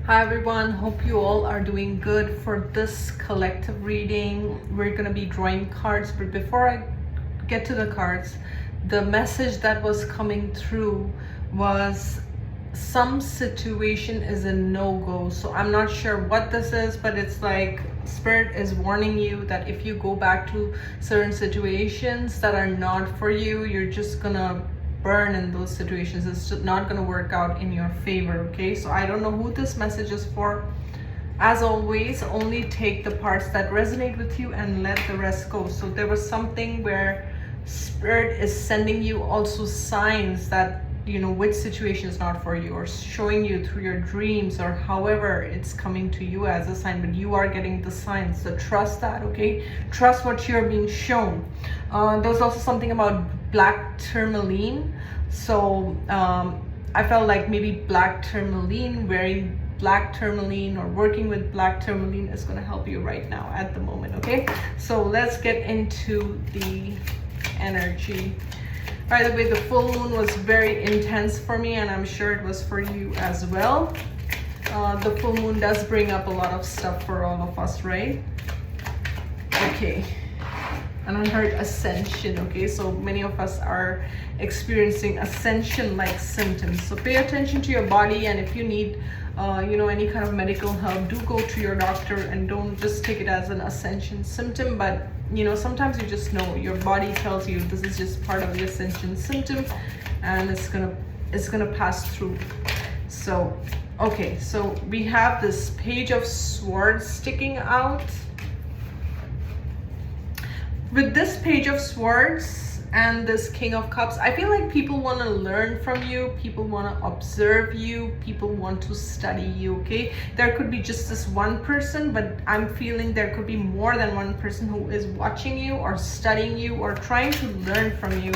Hi everyone, hope you all are doing good. For this collective reading, we're going to be drawing cards, but before I get to the cards, the message that was coming through was some situation is a no-go. So I'm not sure what this is, but it's like Spirit is warning you that if you go back to certain situations that are not for you, you're just gonna burn in those situations. It's just not going to work out in your favor. Okay, so I don't know who this message is for. As always, only take the parts that resonate with you and let the rest go. So there was something where Spirit is sending you also signs that, you know, which situation is not for you, or showing you through your dreams, or however it's coming to you as a sign, but you are getting the signs. So trust that. Okay, trust what you're being shown. There's also something about black tourmaline. So I felt like maybe black tourmaline, wearing black tourmaline or working with black tourmaline is going to help you right now at the moment. Okay, so let's get into the energy. By the way, the full moon was very intense for me, and I'm sure it was for you as well. The full moon does bring up a lot of stuff for all of us, right? Okay. And I heard ascension. Okay, so many of us are experiencing ascension-like symptoms. So pay attention to your body, and if you need any kind of medical help, do go to your doctor, and don't just take it as an ascension symptom. But sometimes you just know, your body tells you this is just part of the ascension symptom, and it's gonna pass through. So okay, so we have this Page of Swords sticking out. With this Page of Swords and this King of Cups, I feel like people want to learn from you, people want to observe you, people want to study you. Okay, there could be just this one person, but I'm feeling there could be more than one person who is watching you or studying you or trying to learn from you.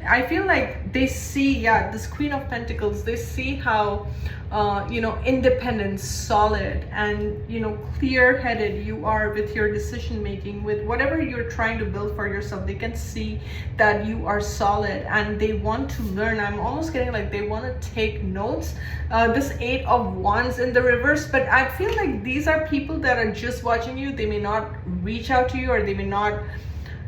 I feel like they see, this Queen of Pentacles, they see how independent, solid, and clear-headed you are with your decision making, with whatever you're trying to build for yourself. They can see that you are solid and they want to learn. I'm almost getting like they want to take notes. This Eight of Wands in the reverse, but I feel like these are people that are just watching you. They may not reach out to you, or they may not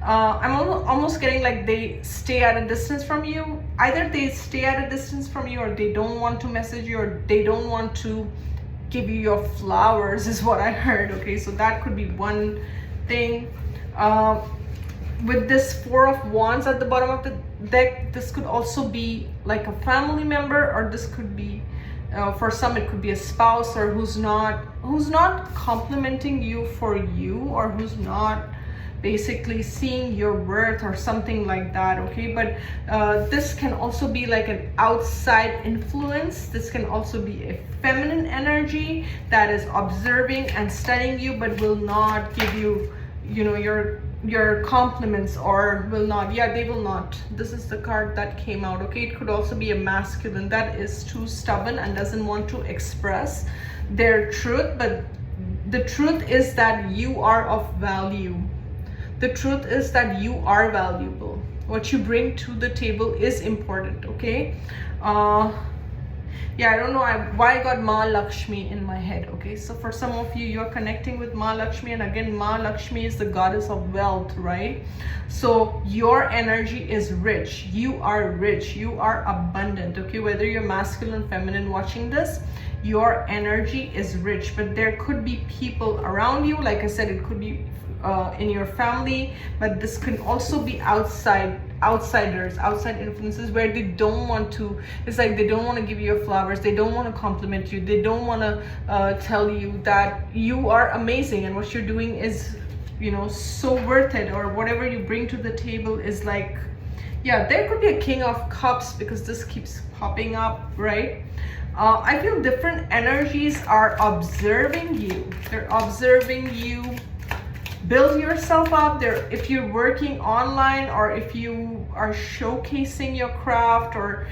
I'm almost getting like they stay at a distance from you. Either they stay at a distance from you, or they don't want to message you, or they don't want to give you your flowers, is what I heard. Okay, so that could be one thing. With this Four of Wands at the bottom of the deck, this could also be like a family member, or this could be for some it could be a spouse, or who's not complimenting you for you, or who's not basically seeing your worth or something like that. Okay, but this can also be like an outside influence. This can also be a feminine energy that is observing and studying you, but will not give you your compliments, or will not, they will not. This is the card that came out. Okay, it could also be a masculine that is too stubborn and doesn't want to express their truth, but the truth is that you are of value. The truth is that you are valuable. What you bring to the table is important. Okay, I don't know why I got Ma Lakshmi in my head. Okay, so for some of you, you're connecting with Ma Lakshmi, and again, Ma Lakshmi is the goddess of wealth, right? So your energy is rich. You are rich. You are abundant. Okay, whether you're masculine, feminine watching this, your energy is rich. But there could be people around you. Like I said, it could be in your family, but this can also be outsiders, outside influences, where they don't want to, it's like they don't want to give you your flowers, they don't want to compliment you, they don't want to tell you that you are amazing and what you're doing is so worth it, or whatever you bring to the table is like, there could be a King of Cups, because this keeps popping up, right? I feel different energies are observing you. They're observing you build yourself up there. If you're working online, or if you are showcasing your craft, or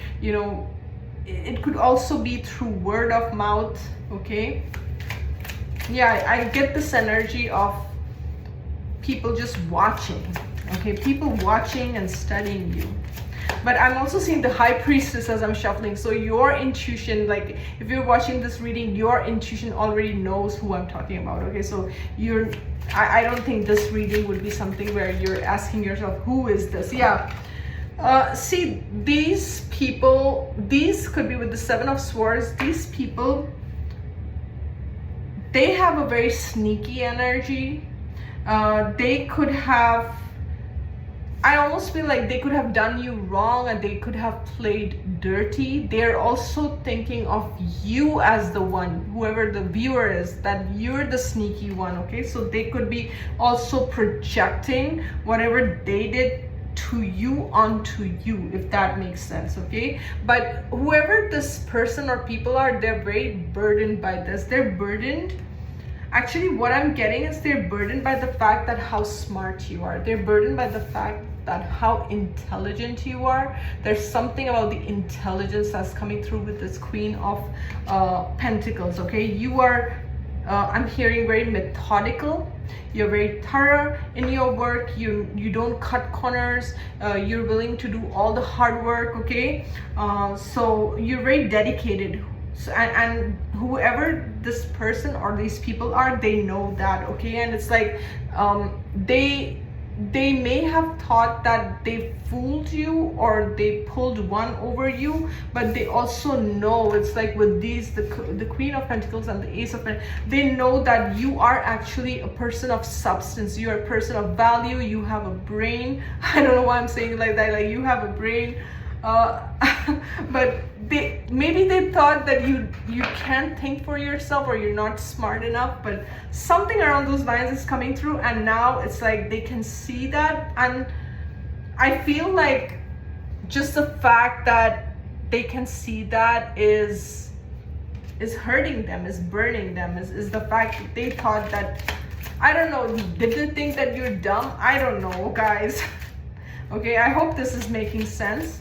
it could also be through word of mouth. Okay, I get this energy of people just watching. Okay, people watching and studying you. But I'm also seeing the High Priestess as I'm shuffling. So your intuition, like if you're watching this reading, your intuition already knows who I'm talking about. Okay, so I don't think this reading would be something where you're asking yourself, who is this? Yeah. See, these people, these could be with the Seven of Swords. These people, they have a very sneaky energy. They could have, I almost feel like they could have done you wrong and they could have played dirty. They're also thinking of you as the one, whoever the viewer is, that you're the sneaky one, okay? So they could be also projecting whatever they did to you onto you, if that makes sense, okay? But whoever this person or people are, they're very burdened by this. They're burdened. Actually, what I'm getting is they're burdened by the fact that how smart you are. They're burdened by the fact that how intelligent you are. There's something about the intelligence that's coming through with this Queen of Pentacles, okay? You are, I'm hearing very methodical. You're very thorough in your work. You don't cut corners. You're willing to do all the hard work, okay? So you're very dedicated. So, and whoever this person or these people are, they know that, okay? And it's like they may have thought that they fooled you or they pulled one over you, but they also know, it's like with these, the Queen of Pentacles and the Ace of Pentacles, they know that you are actually a person of substance. You're a person of value. You have a brain. I don't know why I'm saying it like that, like you have a brain. But maybe they thought that you can't think for yourself or you're not smart enough, but something around those lines is coming through, and now it's like they can see that. And I feel like just the fact that they can see that is hurting them, is burning them, is the fact that they thought that, I don't know, did they think that you're dumb? I don't know, guys. Okay, I hope this is making sense.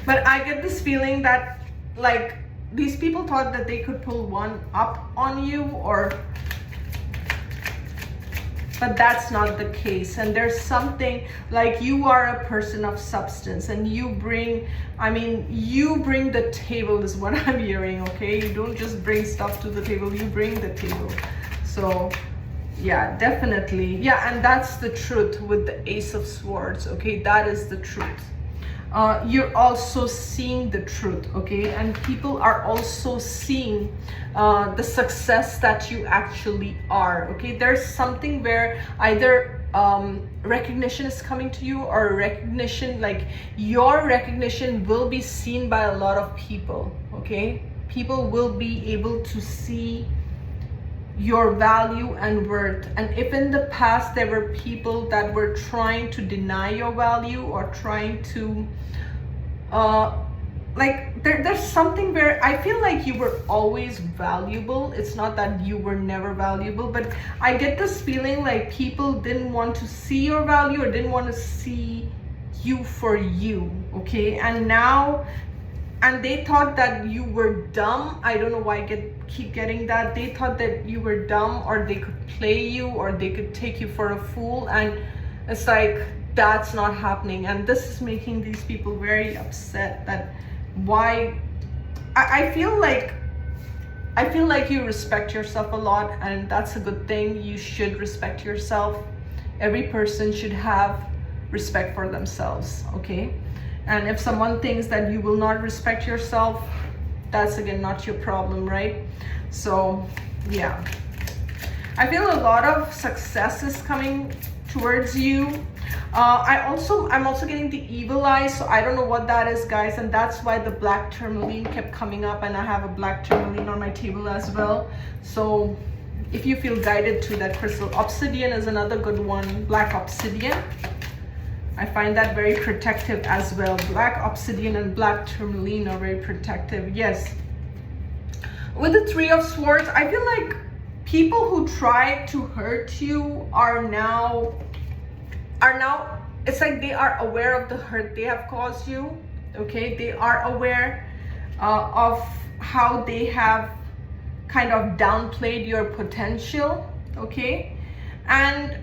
But I get this feeling that like these people thought that they could pull one up on you, but that's not the case. And there's something like you are a person of substance and you bring the table is what I'm hearing, okay? You don't just bring stuff to the table, you bring the table. So yeah, definitely. Yeah, and that's the truth with the Ace of Swords, okay? That is the truth. You're also seeing the truth, okay? And people are also seeing the success that you actually are, okay? There's something where either recognition is coming to you, or recognition, like your recognition will be seen by a lot of people, okay? People will be able to see your value and worth. And if in the past there were people that were trying to deny your value or trying to like there's something where I feel like you were always valuable. It's not that you were never valuable, but I get this feeling like people didn't want to see your value or didn't want to see you for you, okay? And now, and they thought that you were dumb. I don't know why I keep getting that. They thought that you were dumb, or they could play you, or they could take you for a fool. And it's like, that's not happening. And this is making these people very upset. That why I feel like you respect yourself a lot, and that's a good thing. You should respect yourself. Every person should have respect for themselves, okay? And if someone thinks that you will not respect yourself, that's again not your problem, right? So yeah, I feel a lot of success is coming towards you. I'm also getting the evil eye, so I don't know what that is, guys, and that's why the black tourmaline kept coming up, and I have a black tourmaline on my table as well. So if you feel guided to that crystal, obsidian is another good one. Black obsidian, I find that very protective as well. Black obsidian and black tourmaline are very protective. Yes. With the Three of Swords, I feel like people who tried to hurt you are now, it's like they are aware of the hurt they have caused you, okay? They are aware of how they have kind of downplayed your potential, okay? And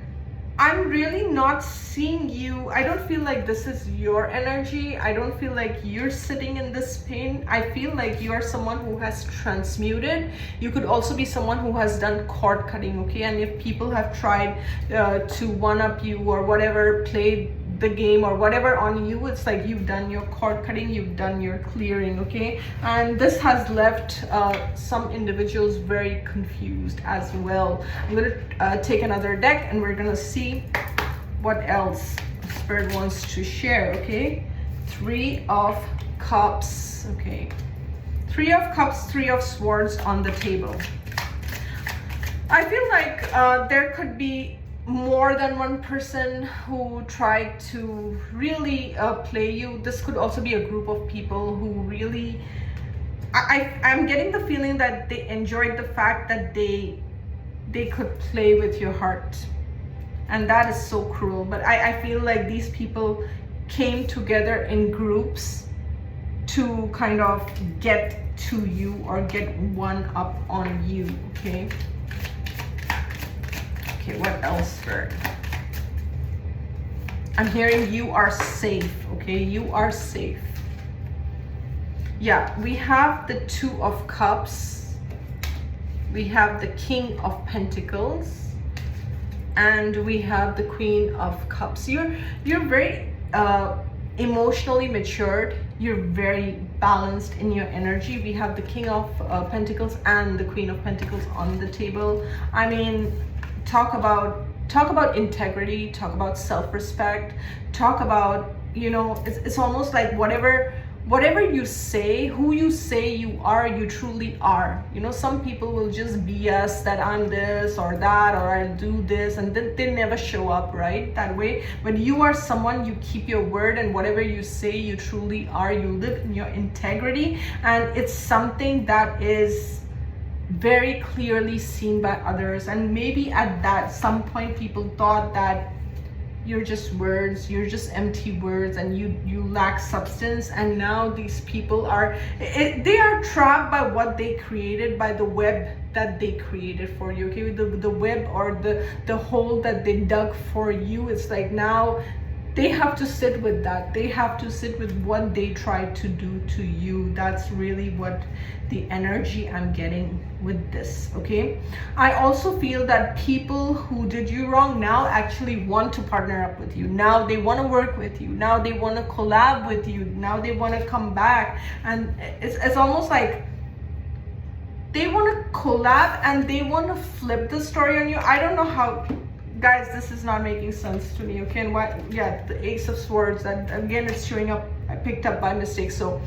I'm really not seeing you. I don't feel like this is your energy. I don't feel like you're sitting in this pain. I feel like you are someone who has transmuted. You could also be someone who has done cord cutting, okay? And if people have tried to one-up you or whatever, play the game or whatever on you, it's like you've done your cord cutting, you've done your clearing, okay? And this has left some individuals very confused as well. I'm gonna take another deck and we're gonna see what else Spirit wants to share, okay? 3 of Cups, okay? 3 of Cups, 3 of Swords on the table. I feel like there could be more than one person who tried to really play you. This could also be a group of people who really, I'm getting the feeling that they enjoyed the fact that they could play with your heart, and that is so cruel. But I feel like these people came together in groups to kind of get to you or get one up on you, okay? Okay, what else, Spirit? I'm hearing you are safe, okay? You are safe. Yeah, we have the 2 of Cups. We have the King of Pentacles. And we have the Queen of Cups. You're very emotionally matured. You're very balanced in your energy. We have the King of Pentacles and the Queen of Pentacles on the table. I mean, talk about integrity, talk about self-respect, talk about, you know, it's almost like whatever you say, who you say you are, you truly are. You know, some people will just BS that I'm this or that, or I'll do this, and then they never show up, right, that way. But you are someone, you keep your word, and whatever you say, you truly are. You live in your integrity, and it's something that is very clearly seen by others. And maybe at that some point people thought that you're just words, you're just empty words, and you lack substance. And now these people are they are trapped by what they created, by the web that they created for you, okay? The web or the hole that they dug for you. It's like now they have to sit with that. They have to sit with what they tried to do to you. That's really what the energy I'm getting with this, okay? I also feel that people who did you wrong now actually want to partner up with you. Now they want to work with you. Now they want to collab with you. Now they want to come back. And it's almost like they want to collab and they want to flip the story on you. I don't know how. Guys, this is not making sense to me, okay? And what, yeah, the Ace of Swords, that again, it's showing up, I picked up by mistake. So,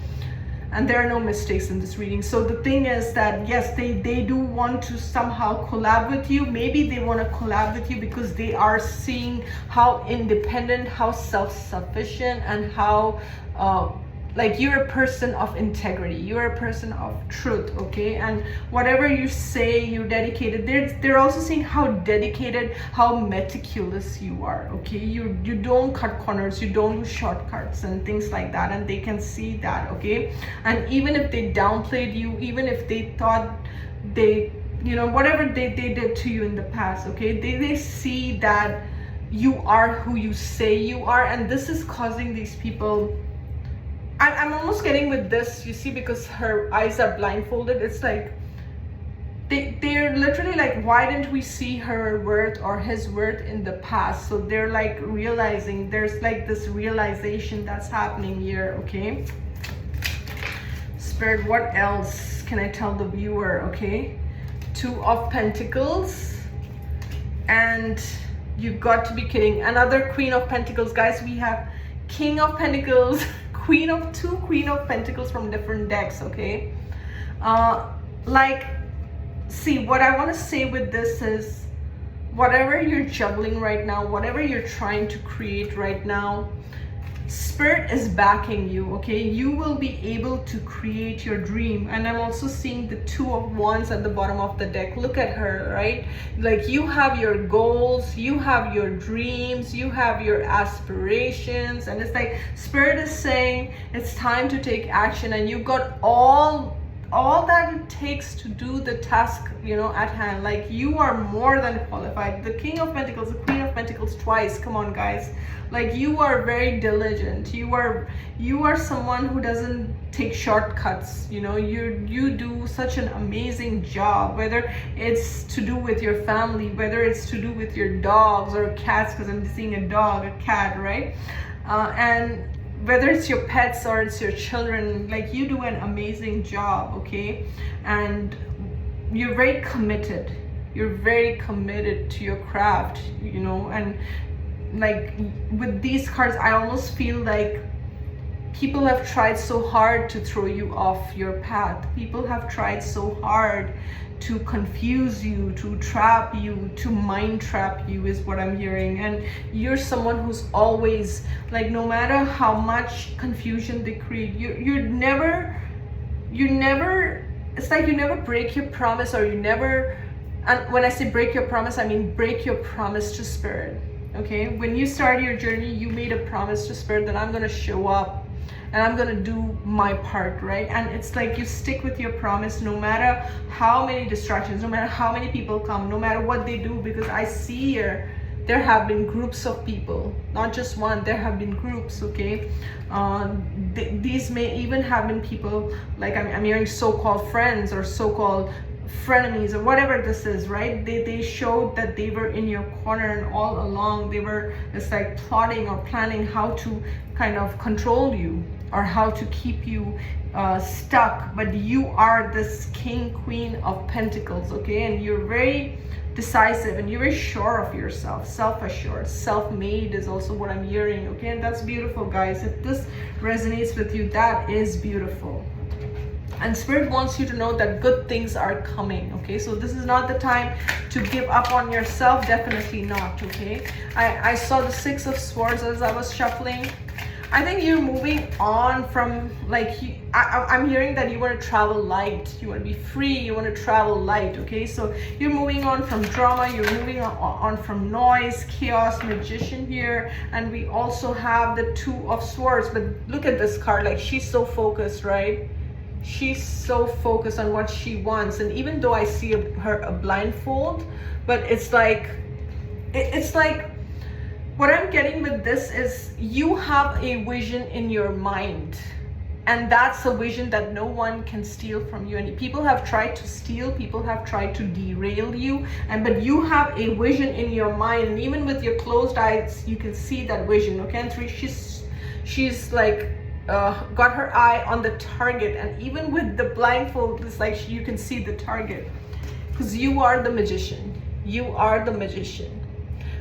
and there are no mistakes in this reading. So the thing is that yes, they do want to somehow collab with you. Maybe they want to collab with you because they are seeing how independent, how self-sufficient, and how like you're a person of integrity, you're a person of truth, okay? And whatever you say, you're dedicated. They're also seeing how dedicated, how meticulous you are, okay? You don't cut corners, you don't use shortcuts and things like that, and they can see that, okay? And even if they downplayed you, even if they thought they, you know, whatever they did to you in the past, okay? They see that you are who you say you are, and this is causing these people. I'm almost getting with this, you see, because her eyes are blindfolded. It's like they're literally like, why didn't we see her worth or his worth in the past? So they're like realizing, there's like this realization that's happening here, okay? Spirit, what else can I tell the viewer, okay? 2 of Pentacles, and you've got to be kidding. Another Queen of Pentacles. Guys, we have King of Pentacles, Queen of Pentacles from different decks, okay? Like, see, what I want to say with this is, whatever you're juggling right now, whatever you're trying to create right now, Spirit is backing you, okay? You will be able to create your dream. And I'm also seeing the 2 of Wands at the bottom of the deck. Look at her, right? Like, you have your goals, you have your dreams, you have your aspirations, and it's like Spirit is saying it's time to take action, and you've got all all that it takes to do the task, you know, at hand. Like, you are more than qualified. The King of Pentacles, the Queen of Pentacles twice. Come on, guys. Like, you are very diligent. You are someone who doesn't take shortcuts. You know, you do such an amazing job, whether it's to do with your family, whether it's to do with your dogs or cats, because I'm seeing a dog, a cat, right? And whether it's your pets or it's your children, like, you do an amazing job, okay? And you're very committed. You're very committed to your craft, you know. And like, with these cards, I almost feel like people have tried so hard to throw you off your path. People have tried so hard to confuse you, to trap you, to mind trap you, is what I'm hearing. And you're someone who's always, like, no matter how much confusion they create, you never, it's like you never break your promise, or you never, and when I say break your promise, I mean break your promise to Spirit, okay? When you start your journey, you made a promise to Spirit that I'm gonna show up and I'm gonna do my part, right? And it's like you stick with your promise no matter how many distractions, no matter how many people come, no matter what they do, because I see here there have been groups of people, not just one, there have been groups, okay? These may even have been people, like I'm hearing so-called friends or so-called frenemies or whatever this is, right? They showed that they were in your corner, and all along they were, it's like, plotting or planning how to kind of control you or how to keep you stuck. But you are this King, Queen of Pentacles, okay? And you're very decisive, and you're very sure of yourself, self-assured, self-made is also what I'm hearing, okay? And that's beautiful, guys. If this resonates with you, that is beautiful. And Spirit wants you to know that good things are coming, okay? So this is not the time to give up on yourself, definitely not, okay? I saw the Six of Swords as I was shuffling. I think you're moving on from, like, I'm hearing that you want to travel light, you want to be free, you want to travel light, okay? So you're moving on from drama, you're moving on from noise, chaos, Magician here. And we also have the Two of Swords. But look at this card, like, she's so focused, right? She's so focused on what she wants. And even though I see her a blindfold, but it's like, what I'm getting with this is you have a vision in your mind, and that's a vision that no one can steal from you. And people have tried to steal, people have tried to derail you, but you have a vision in your mind, and even with your closed eyes you can see that vision, okay? And three, she's like got her eye on the target, and even with the blindfold, it's like you can see the target, because you are the magician. You are the magician.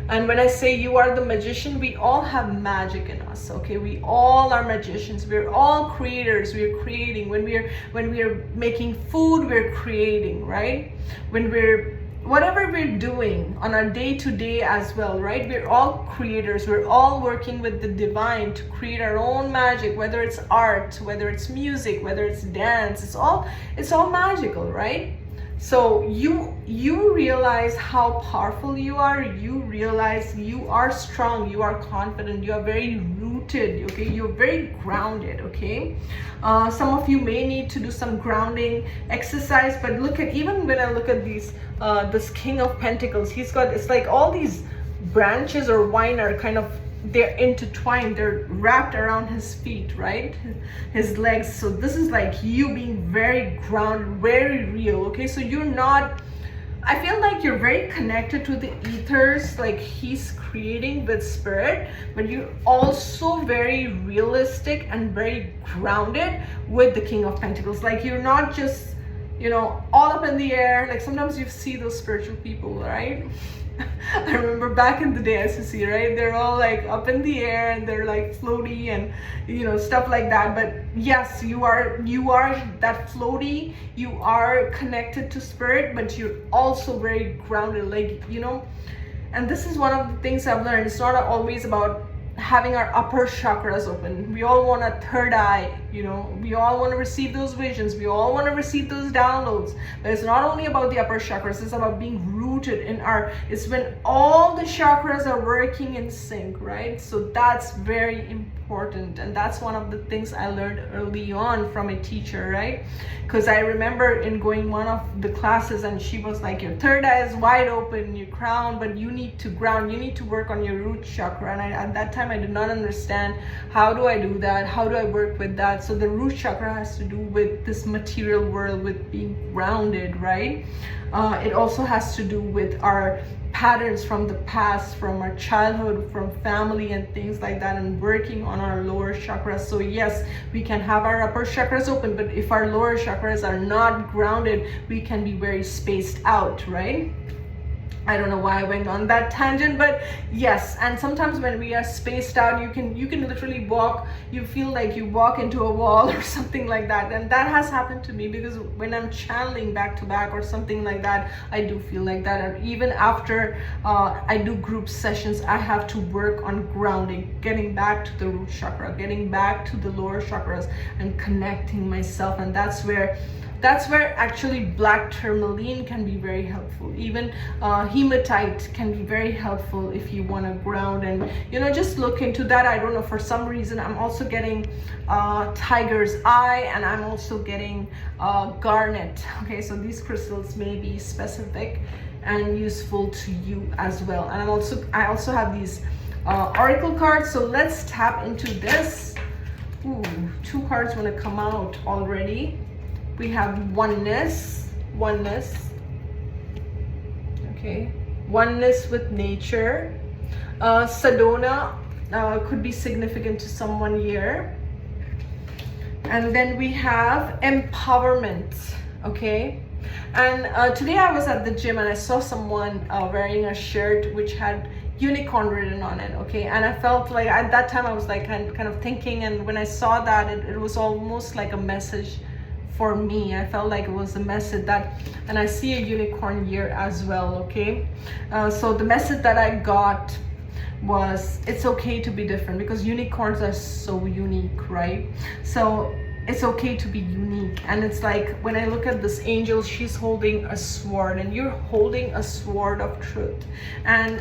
And when I say you are the magician, we all have magic in us, okay? We all are magicians. We're all creators. We're creating. When we're making food, we're creating, right? When we're, whatever we're doing on our day-to-day as well, right? We're all creators. We're all working with the divine to create our own magic, whether it's art, whether it's music, whether it's dance. It's all magical, right? So you realize how powerful you are. You realize you are strong, you are confident, you are very rooted, okay? You're very grounded, okay? Some of you may need to do some grounding exercise, but look at, even when I look at these, this King of Pentacles, he's got, it's like all these branches or vine are kind of, they're intertwined, they're wrapped around his feet, right? His legs. So this is like you being very grounded, very real, okay? So you're not, I feel like you're very connected to the ethers, like he's creating with Spirit, but you're also very realistic and very grounded with the King of Pentacles. Like, you're not just, you know, all up in the air. Like, sometimes you see those spiritual people, right? I remember back in the day I used to see, right? They're all like up in the air and they're like floaty and, you know, stuff like that. But yes, you are that floaty, you are connected to Spirit, but you're also very grounded, like, you know. And this is one of the things I've learned. It's not always about having our upper chakras open. We all want a third eye You know, we all want to receive those visions, we all want to receive those downloads, but it's not only about the upper chakras, it's about being rooted in our, it's when all the chakras are working in sync, right? So that's very important, and that's one of the things I learned early on from a teacher, right? Because I remember in going one of the classes, and she was like, your third eye is wide open, your crown, but you need to ground, you need to work on your root chakra. And at that time I did not understand, how do I do that, how do I work with that? So the root chakra has to do with this material world, with being grounded, right? It also has to do with our patterns from the past, from our childhood, from family and things like that, and working on our lower chakras. So yes, we can have our upper chakras open, but if our lower chakras are not grounded, we can be very spaced out, right? I don't know why I went on that tangent, but yes. And sometimes when we are spaced out, you can literally walk, you feel like you walk into a wall or something like that. And that has happened to me, because when I'm channeling back to back or something like that, I do feel like that. And even after I do group sessions, I have to work on grounding, getting back to the root chakra, getting back to the lower chakras, and connecting myself. And that's where actually black tourmaline can be very helpful. Even hematite can be very helpful if you want to ground, and you know, just look into that. I don't know, for some reason I'm also getting tiger's eye, and I'm also getting garnet. Okay, so these crystals may be specific and useful to you as well. And I also have these oracle cards, so let's tap into this. Ooh, 2 cards want to come out already. We have oneness, okay, oneness with nature. Sedona could be significant to someone here. And then we have empowerment, okay. And today I was at the gym, and I saw someone wearing a shirt which had unicorn written on it, okay. And I felt like at that time I was like kind of thinking, and when I saw that, it was almost like a message for me. I felt like it was a message that, and I see a unicorn here as well, okay. So the message that I got was, it's okay to be different, because unicorns are so unique, right? So it's okay to be unique. And it's like, when I look at this angel, she's holding a sword, and you're holding a sword of truth. And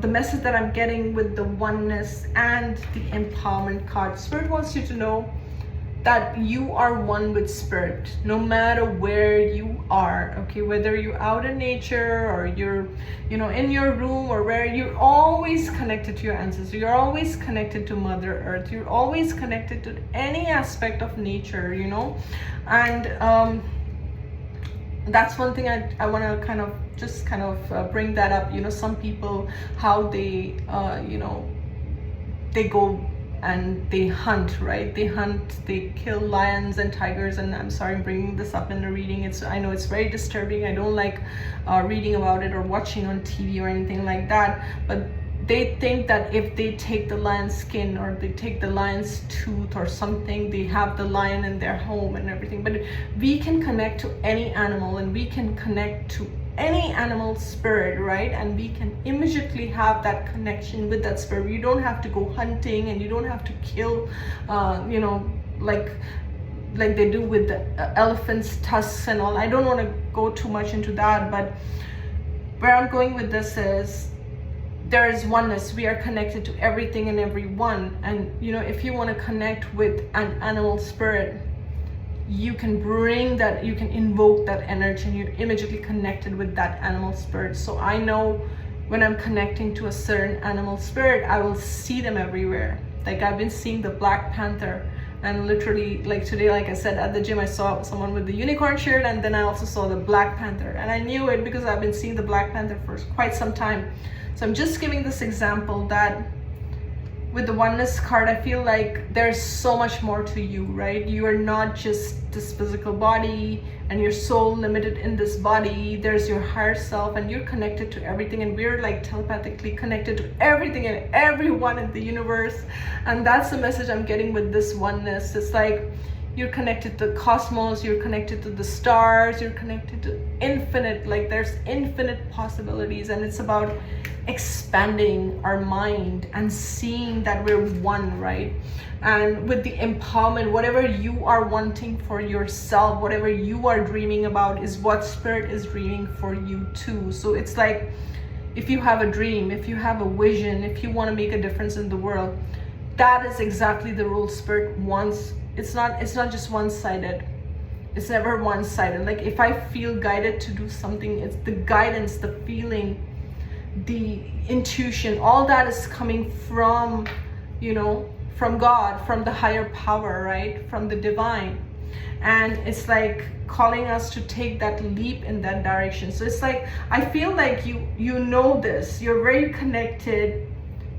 the message that I'm getting with the oneness and the empowerment card, Spirit wants you to know that you are one with Spirit, no matter where you are, okay. Whether you're out in nature, or you're, you know, in your room, or where, you're always connected to your ancestors. You're always connected to Mother Earth. You're always connected to any aspect of nature, you know. And that's one thing I want to kind of bring that up. You know, some people, how they you know, they go and they hunt, right? They hunt, they kill lions and tigers. And I'm sorry I'm bringing this up in the reading. I know it's very disturbing. I don't like reading about it or watching on TV or anything like that. But they think that if they take the lion's skin, or they take the lion's tooth or something, they have the lion in their home and everything. But we can connect to any animal, and we can connect to any animal spirit, right? And we can immediately have that connection with that spirit. You don't have to go hunting, and you don't have to kill, you know, like they do with the elephant's tusks and all. I don't want to go too much into that, but where I'm going with this is, there is oneness. We are connected to everything and everyone. And you know, if you want to connect with an animal spirit, you can bring that, you can invoke that energy, and you're immediately connected with that animal spirit. So I know when I'm connecting to a certain animal spirit, I will see them everywhere. Like I've been seeing the Black Panther, and literally, like today, like I said, at the gym I saw someone with the unicorn shirt, and then I also saw the Black Panther, and I knew it because I've been seeing the Black Panther for quite some time. So I'm just giving this example that with the oneness card, I feel like there's so much more to you, right? You are not just this physical body and your soul limited in this body. There's your higher self, and you're connected to everything, and we're like telepathically connected to everything and everyone in the universe. And that's the message I'm getting with this oneness. It's like you're connected to the cosmos, you're connected to the stars, you're connected to infinite, like there's infinite possibilities. And it's about expanding our mind and seeing that we're one, right? And with the empowerment, whatever you are wanting for yourself, whatever you are dreaming about is what Spirit is dreaming for you too. So it's like, if you have a dream, if you have a vision, if you want to make a difference in the world, that is exactly the role Spirit wants. It's not just one-sided. It's never one-sided. Like if I feel guided to do something, it's the guidance, the feeling, the intuition, all that is coming from, you know, from God, from the higher power, right? From the divine. And it's like calling us to take that leap in that direction. So it's like, I feel like you know this, you're very connected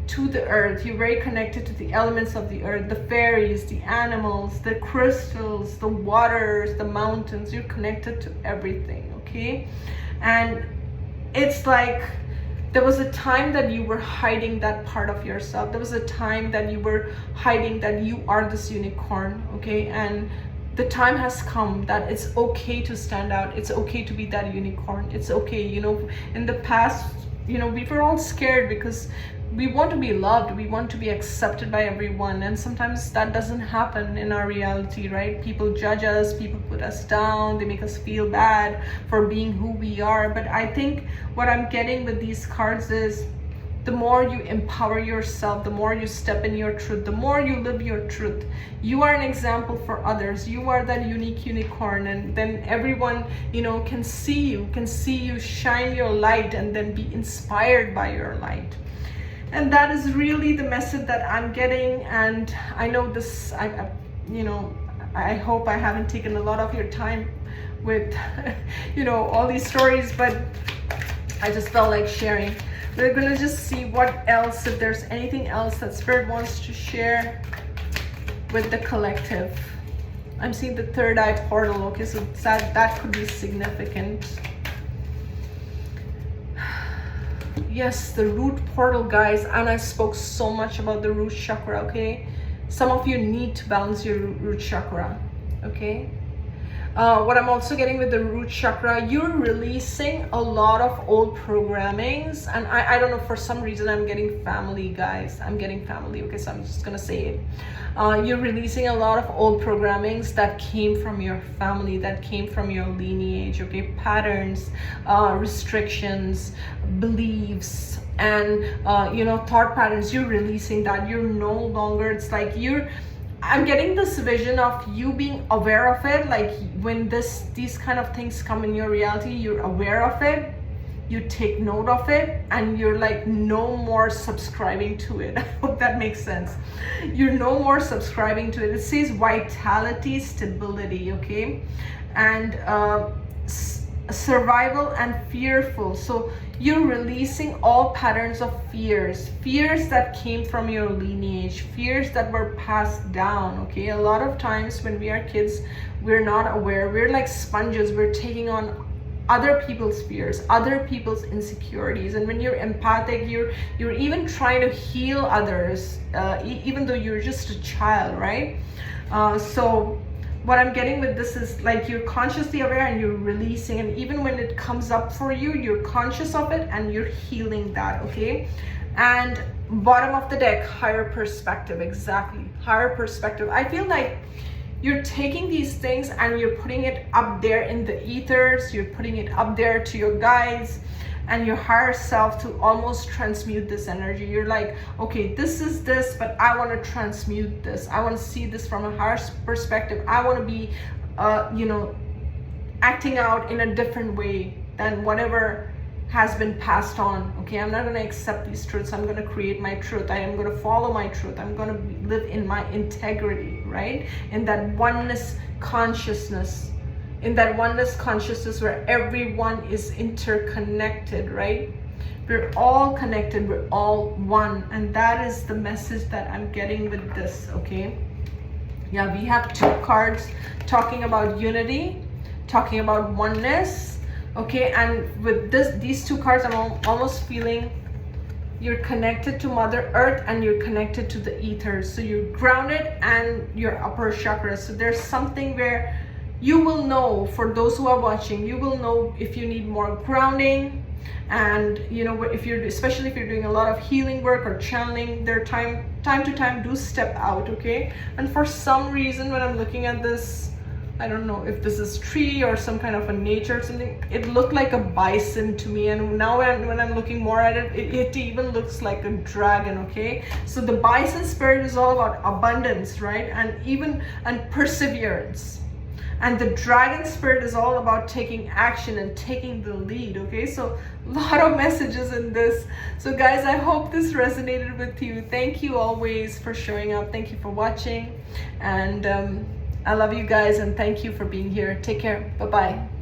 to the earth, you're very connected to the elements of the earth, the fairies, the animals, the crystals, the waters, the mountains. You're connected to everything, okay? And it's like, there was a time that you were hiding that part of yourself. There was a time that you were hiding that you are this unicorn, okay? And the time has come that it's okay to stand out. It's okay to be that unicorn. It's okay, you know, in the past, you know, we were all scared because we want to be loved, we want to be accepted by everyone, and sometimes that doesn't happen in our reality, right? People judge us, people put us down, they make us feel bad for being who we are. But I think what I'm getting with these cards is, the more you empower yourself, the more you step in your truth, the more you live your truth, you are an example for others. You are that unique unicorn, and then everyone, you know, can see you shine your light and then be inspired by your light. And that is really the message that I'm getting. And I know this, you know, I hope I haven't taken a lot of your time with, you know, all these stories, but I just felt like sharing. We're gonna just see what else, if there's anything else that Spirit wants to share with the collective. I'm seeing the third eye portal, okay, so that could be significant. Yes, the root portal, guys, and I spoke so much about the root chakra, okay? Some of you need to balance your root chakra, okay? What I'm also getting with the root chakra, you're releasing a lot of old programmings, and I don't know, for some reason I'm getting family, guys. I'm getting family, okay, so I'm just gonna say it. You're releasing a lot of old programmings that came from your family, that came from your lineage, okay? Patterns, restrictions, beliefs, and you know, thought patterns. You're releasing that. You're no longer, it's like I'm getting this vision of you being aware of it. Like when these kind of things come in your reality, you're aware of it, you take note of it, and you're like no more subscribing to it. I hope that makes sense. You're no more subscribing to it. It says vitality, stability, okay? And survival and fearful. So you're releasing all patterns of fears that came from your lineage, fears that were passed down, okay? A lot of times when we are kids, we're not aware. We're like sponges. We're taking on other people's fears, other people's insecurities. And when you're empathic, you're even trying to heal others, even though you're just a child, right? So what I'm getting with this is like you're consciously aware and you're releasing, and even when it comes up for you, you're conscious of it and you're healing that, okay? And bottom of the deck, higher perspective. Exactly, higher perspective. I feel like you're taking these things and you're putting it up there in the ethers, you're putting it up there to your guides and your higher self to almost transmute this energy. You're like, okay, this is this, but I want to transmute this. I want to see this from a higher perspective. I want to be, you know, acting out in a different way than whatever has been passed on, okay? I'm not going to accept these truths. I'm going to create my truth. I am going to follow my truth. I'm going to live in my integrity, right? In that oneness consciousness, where everyone is interconnected, right? We're all connected, we're all one. And that is the message that I'm getting with this, okay? Yeah, we have two cards talking about unity, talking about oneness, okay? And with these two cards, I'm almost feeling you're connected to Mother Earth and you're connected to the ethers. So you're grounded and your upper chakra. So there's something where you will know, for those who are watching, you will know if you need more grounding, And you know, if you're, especially if you're doing a lot of healing work or channeling, there time to time do step out, okay? And for some reason, when I'm looking at this, I don't know if this is tree or some kind of a nature or something, it looked like a bison to me. And now when I'm looking more at it, it even looks like a dragon, okay? So the bison spirit is all about abundance, right? And perseverance. And the dragon spirit is all about taking action and taking the lead, okay? So a lot of messages in this. So guys, I hope this resonated with you. Thank you always for showing up. Thank you for watching. And I love you guys, and thank you for being here. Take care. Bye-bye.